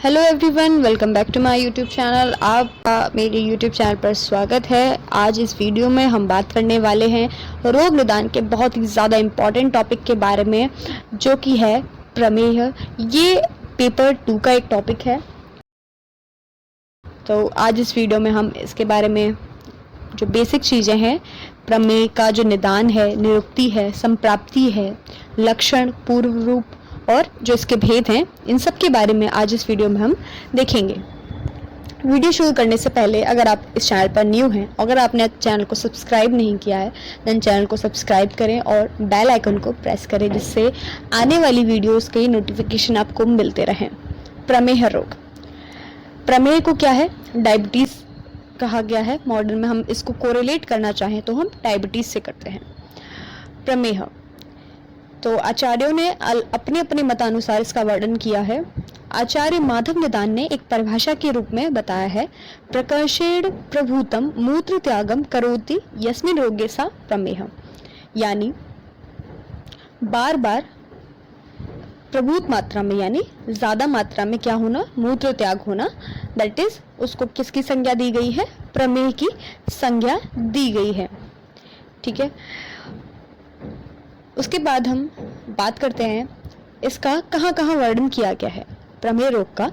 Hello everyone, welcome back to my YouTube channel. आपका मेरे YouTube channel पर स्वागत है। आज इस वीडियो में हम बात करने वाले हैं रोग निदान के बहुत ही ज़्यादा इम्पॉर्टेंट टॉपिक के बारे में, जो कि है प्रमेह। ये पेपर 2 का एक टॉपिक है। तो आज इस वीडियो में हम इसके बारे में जो बेसिक चीज़ें हैं, प्रमेय का जो निदान है, निरुक्ति है, संप्राप्ति है, लक्षण, पूर्व रूप और जो इसके भेद हैं, इन सब के बारे में आज इस वीडियो में हम देखेंगे। वीडियो शुरू करने से पहले अगर आप इस चैनल पर न्यू हैं, अगर आपने चैनल को सब्सक्राइब नहीं किया है, देन चैनल को सब्सक्राइब करें और बेल आइकन को प्रेस करें, जिससे आने वाली वीडियोस के नोटिफिकेशन आपको मिलते रहें। प्रमेह रोग, प्रमेह को क्या है, डायबिटीज़ कहा गया है। मॉडर्न में हम इसको कोरिलेट करना चाहें तो हम डायबिटीज़ से करते हैं। प्रमेह तो आचार्यों ने अपने अपने मतानुसार इसका वर्णन किया है। आचार्य माधव निदान ने एक परिभाषा के रूप में बताया है, प्रकर्षेण प्रभूतम मूत्र त्यागम करोति यस्मिन रोगे सा प्रमेह, यानी बार बार प्रभूत मात्रा में यानी ज़्यादा मात्रा में क्या होना, मूत्र त्याग होना, दैट इज उसको किसकी संज्ञा दी गई है, प्रमेह की संज्ञा दी गई है। ठीक है, उसके बाद हम बात करते हैं इसका कहाँ कहाँ वर्णन किया गया है प्रमेह रोग का।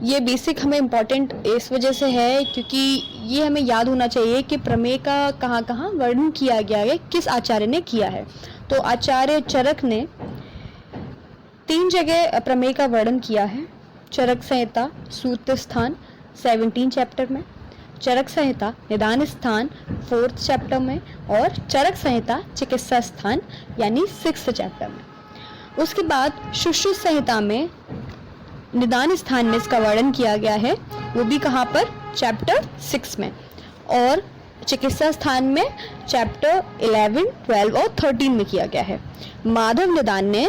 ये बेसिक हमें इम्पॉर्टेंट इस वजह से है क्योंकि ये हमें याद होना चाहिए कि प्रमेह का कहाँ कहाँ वर्णन किया गया है, किस आचार्य ने किया है। तो आचार्य चरक ने 3 जगह प्रमेह का वर्णन किया है। चरक संहिता सूत्र स्थान 17 चैप्टर में, चरक संहिता निदान स्थान 4th चैप्टर में और चरक संहिता चिकित्सा स्थान यानी 6th चैप्टर में। उसके बाद सुश्रुत संहिता में निदान स्थान में इसका वर्णन किया गया है, वो भी कहाँ पर, चैप्टर 6 में, और चिकित्सा स्थान में चैप्टर 11, 12 और 13 में किया गया है। माधव निदान ने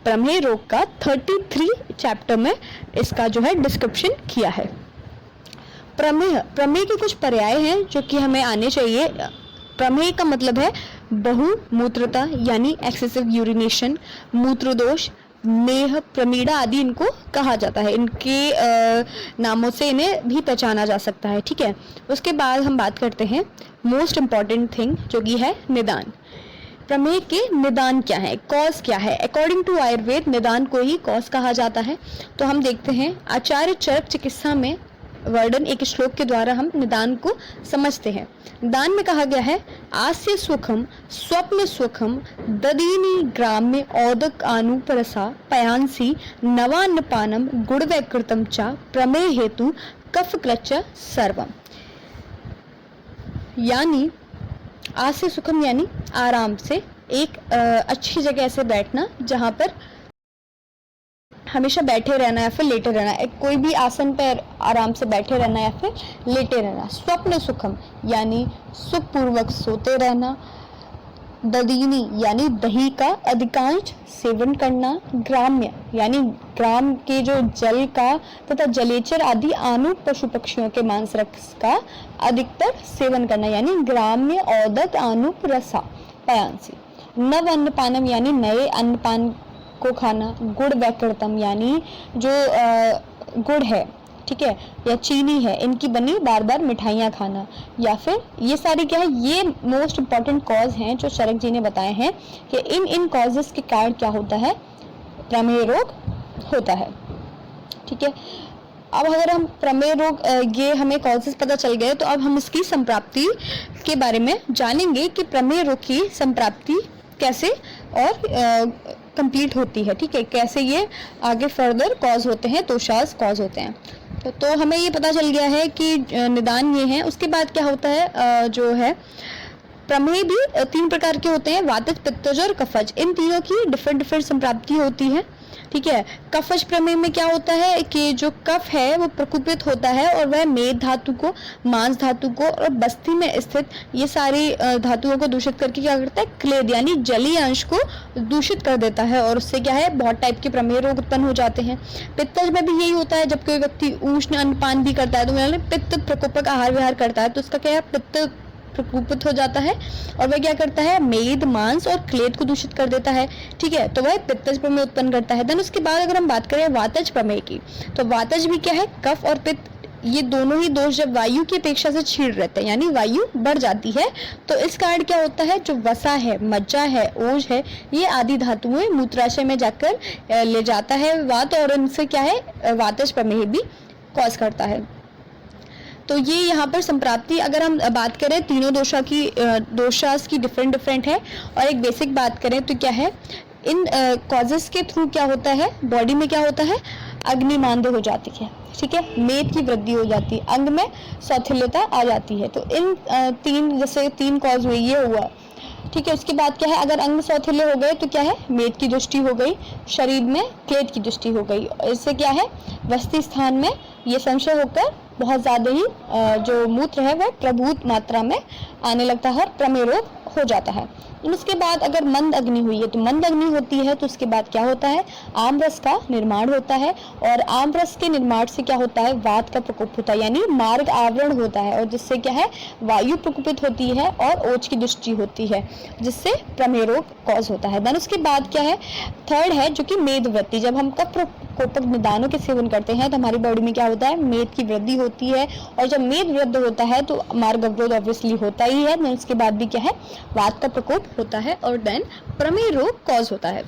प्रमेह रोग का 33 चैप्टर में इसका जो है डिस्क्रिप्शन किया है। प्रमेह के कुछ पर्याय हैं जो कि हमें आने चाहिए। प्रमेह का मतलब है बहुमूत्रता यानी एक्सेसिव यूरिनेशन, मूत्रदोष, मेह, प्रमीड़ा आदि इनको कहा जाता है। इनके नामों से इन्हें भी पहचाना जा सकता है। ठीक है, उसके बाद हम बात करते हैं मोस्ट इम्पॉर्टेंट थिंग जो कि है निदान। प्रमेह के निदान क्या है, कॉज क्या है। अकॉर्डिंग टू आयुर्वेद निदान को ही कॉज कहा जाता है। तो हम देखते हैं आचार्य चरक चिकित्सा में वर्णन एक श्लोक के द्वारा हम निदान को समझते हैं। निदान में कहा गया है, आस्य सुखम स्वप्न सुखम ददीनी ग्राम्य औदक आनुपरसा पयांसी नवान्नपानम गुणवैकृतम चा प्रमेय हेतु कफ क्लच सर्वम। यानी आस्य सुखम यानी आराम से एक अच्छी जगह से बैठना जहाँ पर हमेशा बैठे रहना या फिर लेटे रहना, कोई भी आसन पर आराम से बैठे रहना या फिर लेटे रहना। स्वप्न सुखम यानी सुखपूर्वक सोते रहना। ददीनी यानी दही का अधिकांश सेवन करना। ग्राम्य यानी ग्राम के जो जल का तथा जलेचर आदि आनु पशु पक्षियों के मांस रस का अधिकतर सेवन करना, यानी ग्राम्य औदत आनुप रसा पयांसी। नव अन्नपानम यानी नए अन्नपान को खाना। गुड़ वैकृतम यानी जो गुड़ है, ठीक है, या चीनी है, इनकी बनी बार बार मिठाइयाँ खाना। या फिर ये सारी क्या है, ये मोस्ट इम्पॉर्टेंट कॉज हैं जो चरक जी ने बताए हैं कि इन कॉजेस के कारण क्या होता है, प्रमेह रोग होता है। ठीक है, अब अगर हम प्रमेह रोग ये हमें कॉजेस पता चल गए, तो अब हम इसकी संप्राप्ति के बारे में जानेंगे कि प्रमेह रोग की संप्राप्ति कैसे और कंप्लीट होती है। ठीक है, कैसे ये आगे फर्दर कॉज होते हैं, तोषास कॉज होते हैं। तो हमें ये पता चल गया है कि निदान ये है। उसके बाद क्या होता है, जो है प्रमेह भी 3 प्रकार के होते हैं, वातज, पित्तज और कफज। इन तीनों की डिफरेंट संप्राप्ति होती है। ठीक है, कफज प्रमेह में क्या होता है कि जो कफ है वो प्रकुपित होता है और वह मेद धातु को, मांस धातु को और बस्ती में स्थित ये सारी धातुओं को दूषित करके क्या करता है, क्लेद यानी जलीय अंश को दूषित कर देता है, और उससे क्या है, बहुत टाइप के प्रमेह रोग उत्पन्न हो जाते हैं। पित्तज में भी यही होता है, जब कोई व्यक्ति उष्ण अन्नपान भी करता है तो पित्त प्रकोपक आहार विहार करता है तो उसका क्या है, पित्त प्रकुपित हो जाता है और वह क्या करता है, मेद, मांस और क्लेद को दूषित कर देता है। ठीक है, तो वह पित्तज प्रमेय उत्पन्न करता है। देन उसके बाद अगर हम बात करें वातज प्रमेय की, तो वातज भी क्या है, कफ और पित्त ये दोनों ही दोष जब वायु की अपेक्षा से क्षीण रहते हैं, यानी वायु बढ़ जाती है, तो इस कारण क्या होता है, जो वसा है, मज्जा है, ओज है, ये आदि धातुएं मूत्राशय में जाकर ले जाता है वात, और इनसे क्या है, वातज प्रमेय भी कॉज करता है। तो ये यहाँ पर संप्राप्ति, अगर हम बात करें तीनों दोषास की डिफरेंट है, और एक बेसिक बात करें तो क्या है, इन कॉजेस के थ्रू क्या होता है, बॉडी में क्या होता है, अग्निमांद्य हो जाती है। ठीक है, मेद की वृद्धि हो जाती है, अंग में सौथिल्यता आ जाती है। तो इन जैसे तीन कॉज हुई, ये हुआ। ठीक है, उसके बाद क्या है, अगर अंग सौथिल्य हो गए तो क्या है, मेद की दृष्टि हो गई, शरीर में क्लेद की दृष्टि हो गई। इससे क्या है, वस्ती स्थान में ये संशय होकर बहुत ज़्यादा ही जो मूत्र है वह प्रभुत मात्रा में आने लगता है और प्रमेय रोग हो जाता है। उसके बाद अगर मंद अग्नि हुई है, तो मंद अग्नि होती है तो उसके बाद क्या होता है, आम रस का निर्माण होता है, और आम रस के निर्माण से क्या होता है, वात का प्रकोप होता है, यानी मार्ग आवरण होता है, और जिससे क्या है, वायु प्रकोपित होती है और ओज की दृष्टि होती है, जिससे प्रमेय रोग कॉज होता है। देन उसके बाद क्या है, थर्ड है जो कि मेद वृद्धि। जब हम कफ प्रकोपक निदानों के सेवन करते हैं तो हमारी बॉडी में क्या होता है, मेद की वृद्धि होती है, और जब मेद वृद्ध होता है तो मार्ग अवरोध ऑब्वियसली होता ही है। देन उसके बाद भी क्या है, वात का प्रकोप होता है, और देन प्रमेय रोग कॉज होता है।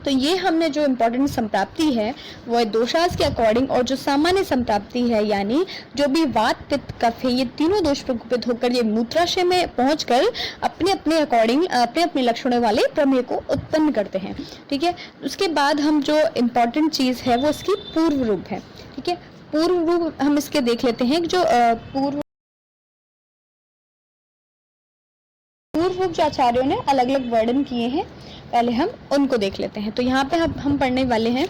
तो ये हमने जो इम्पोर्टेंट संप्राप्ति है वो दोषास के अकॉर्डिंग, और जो सामान्य संप्राप्ति है यानी जो भी वात, पित्त, कफ है, ये तीनों दोष प्रकोपित होकर ये मूत्राशय में पहुंचकर अपने अपने अकॉर्डिंग अपने अपने लक्षणों वाले प्रमेय को उत्पन्न करते हैं। ठीक है, उसके बाद हम जो इम्पोर्टेंट चीज़ है वो इसकी पूर्व रूप है। ठीक है, पूर्व रूप हम इसके देख लेते हैं, जो पूर्व रूप जो आचार्यों ने अलग अलग वर्णन किए हैं, पहले हम उनको देख लेते हैं। तो यहाँ पे हम पढ़ने वाले हैं,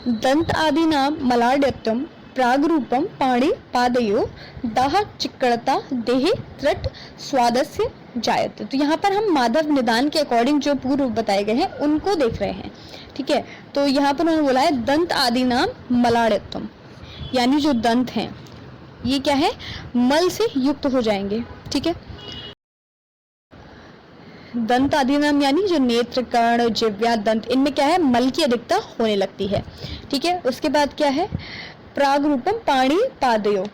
दंत आदि नाम मलाड्यत्वम प्राग रूपम पाणि पादयो दाह चिक्कड़ता देहे त्रट स्वादस्य जायते। तो यहाँ पर हम माधव निदान के अकॉर्डिंग जो पूर्व रूप बताए गए हैं उनको देख रहे हैं। ठीक है, तो यहाँ पर उन्होंने बोला है दंत आदि नाम मलाड्यत्वम, यानी जो दंत हैं ये क्या है, मल से युक्त हो जाएंगे। ठीक है, दंत आदि नाम यानी जो नेत्र, कर्ण, जिह्वा, दंत, इनमें क्या है, मल की अधिकता होने लगती है। ठीक है, उसके बाद क्या है, प्राग रूपम पाणि पादयो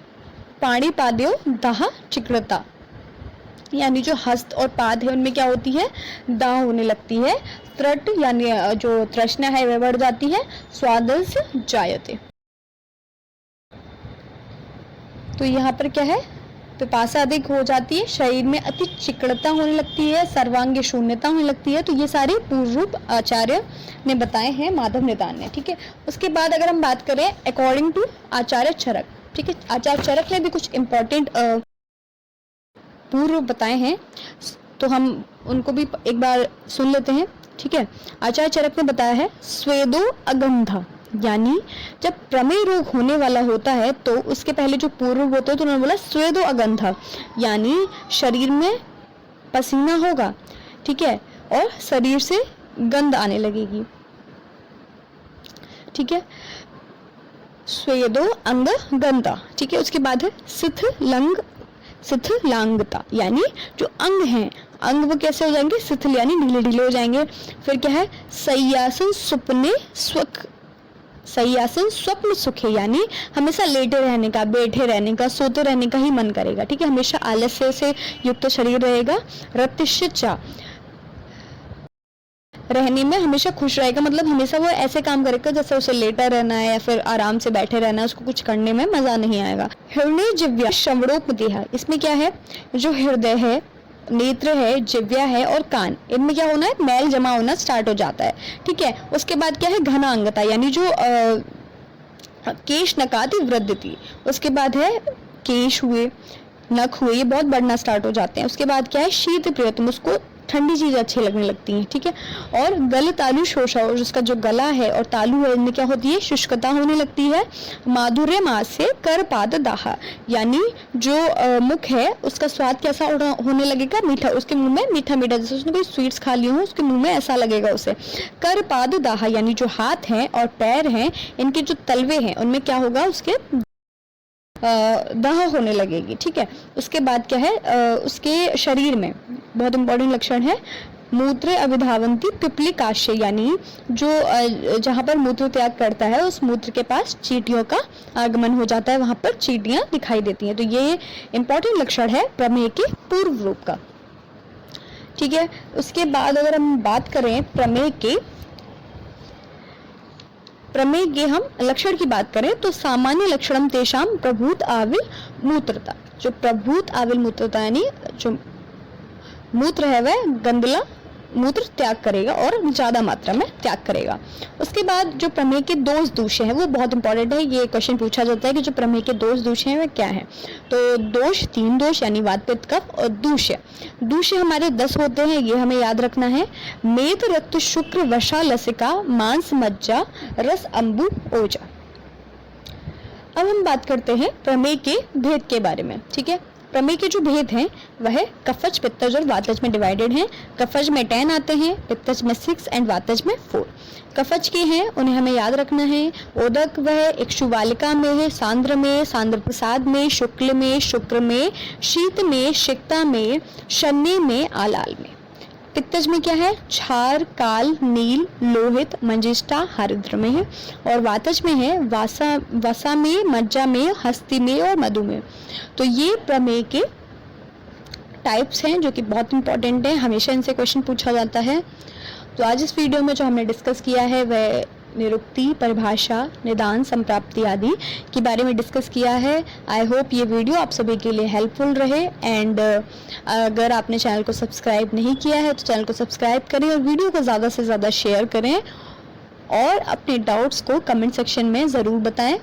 दाह चिक्कड़ता, यानी जो हस्त और पाद है उनमें क्या होती है, दाह होने लगती है। त्रट यानी जो तृष्णा है वह बढ़ जाती है। स्वादस्य जायते, तो यहाँ पर क्या है, पिपासा अधिक हो जाती है, शरीर में अति चिकड़ता होने लगती है, सर्वांग शून्यता होने लगती है। तो ये सारे पूर्व रूप आचार्य ने बताए हैं माधव निदान ने। ठीक है, उसके बाद अगर हम बात करें अकॉर्डिंग टू आचार्य चरक, ठीक है, आचार्य चरक ने भी कुछ इम्पोर्टेंट पूर्व रूप बताए हैं, तो हम उनको भी एक बार सुन लेते हैं। ठीक है, आचार्य चरक ने बताया है, स्वेदो अगंधा, यानी जब प्रमेय रोग होने वाला होता है तो उसके पहले जो पूर्व होते हैं, तो उन्होंने बोला स्वेदो अगंधा, यानी शरीर में पसीना होगा। ठीक है, और शरीर से गंध आने लगेगी। ठीक है, स्वेदो अंग गंधा। ठीक है, उसके बाद है शिथिलांगता, यानी जो अंग हैं, अंग वो कैसे हो जाएंगे, शिथिल यानी ढीले ढीले हो जाएंगे। फिर क्या है, सय्यासन स्वप्न सुखे, यानी हमेशा लेटे रहने का, बैठे रहने का, सोते रहने का ही मन करेगा। ठीक है, हमेशा आलस्य से युक्त शरीर रहेगा। रतिश्चा, रहने में हमेशा खुश रहेगा, मतलब हमेशा वो ऐसे काम करेगा जैसे उसे लेटा रहना है या फिर आराम से बैठे रहना है, उसको कुछ करने में मजा नहीं आएगा। हृदय जिव्या श्रवणोपदेह, इसमें क्या है, जो हृदय है, नेत्र है, जिव्या है और कान, इनमें क्या होना है, मैल जमा होना स्टार्ट हो जाता है। ठीक है, उसके बाद क्या है, घनांगता, यानी जो केश नकाति वृद्धि, उसके बाद है केश हुए, नख हुए, ये बहुत बढ़ना स्टार्ट हो जाते हैं। उसके बाद क्या है, शीत प्रियतम, उसको ठंडी चीज अच्छी लगने लगती है। ठीक है, और गल तालु शोषा, और उसका जो गला है और तालु है इनमें क्या होती है, शुष्कता होने लगती है। माधुर्य मास से कर पाद दाह, यानी जो मुख है उसका स्वाद कैसा होने लगेगा, मीठा, उसके मुंह में मीठा मीठा, जैसे उसने कोई स्वीट्स खा ली हो उसके मुंह में ऐसा लगेगा उसे। कर पाद दाह, यानी जो हाथ हैं और पैर हैं, इनके जो तलवे हैं उनमें क्या होगा, उसके दाह होने लगेगी, ठीक है। उसके बाद क्या है, उसके शरीर में बहुत इंपॉर्टेंट लक्षण है, मूत्र अविधावंती पिपलिकाशय, यानी जो जहाँ पर मूत्र त्याग करता है उस मूत्र के पास चींटियों का आगमन हो जाता है, वहां पर चींटियां दिखाई देती हैं। तो ये इंपॉर्टेंट लक्षण है प्रमेय के पूर्व रूप का, ठीक है। उसके बाद अगर हम बात करें प्रमेय के हम लक्षण की बात करें तो सामान्य लक्षणम तेषाम प्रभूत आविल मूत्रता, जो प्रभूत आविल मूत्रता यानी जो मूत्र है वह गंदला मूत्र त्याग करेगा और ज्यादा मात्रा में त्याग करेगा। उसके बाद जो प्रमेय के दोष दूषे हैं वो बहुत इंपॉर्टेंट है, ये क्वेश्चन पूछा जाता है कि जो प्रमेय के दोष दूषे हैं वे क्या हैं। तो दोष 3 दोष यानी वात पित्त कफ और दूष्य। दूष्य हमारे 10 होते हैं, ये हमें याद रखना है। मेद रक्त शुक्र वशा लसिका मांस मज्जा रस अंबु ओजा। अब हम बात करते हैं प्रमेय के भेद के बारे में, ठीक है। प्रमेय के जो भेद हैं वह कफज, पित्तज और वातज में डिवाइडेड हैं। कफज में 10 आते हैं, पित्तज में 6 एंड वातज में 4। कफज के हैं उन्हें हमें याद रखना है। ओदक वह इक्षुवालिका में है, सांद्र में, सांद्र प्रसाद में, शुक्ल में, शुक्र में, शीत में, शिक्ता में, शन्य में, आलाल में। पित्तज में क्या है, क्षार, काल, नील, लोहित, मंजिष्ठा, हरिद्र में है। और वातज में है वसा में, मज्जा में, हस्ती में और मधु में। तो ये प्रमेय के टाइप्स हैं जो कि बहुत इंपॉर्टेंट है, हमेशा इनसे क्वेश्चन पूछा जाता है। तो आज इस वीडियो में जो हमने डिस्कस किया है वह निरुक्ति, परिभाषा, निदान, संप्राप्ति आदि के बारे में डिस्कस किया है। आई होप ये वीडियो आप सभी के लिए हेल्पफुल रहे। एंड अगर आपने चैनल को सब्सक्राइब नहीं किया है तो चैनल को सब्सक्राइब करें और वीडियो को ज़्यादा से ज़्यादा शेयर करें और अपने डाउट्स को कमेंट सेक्शन में ज़रूर बताएं।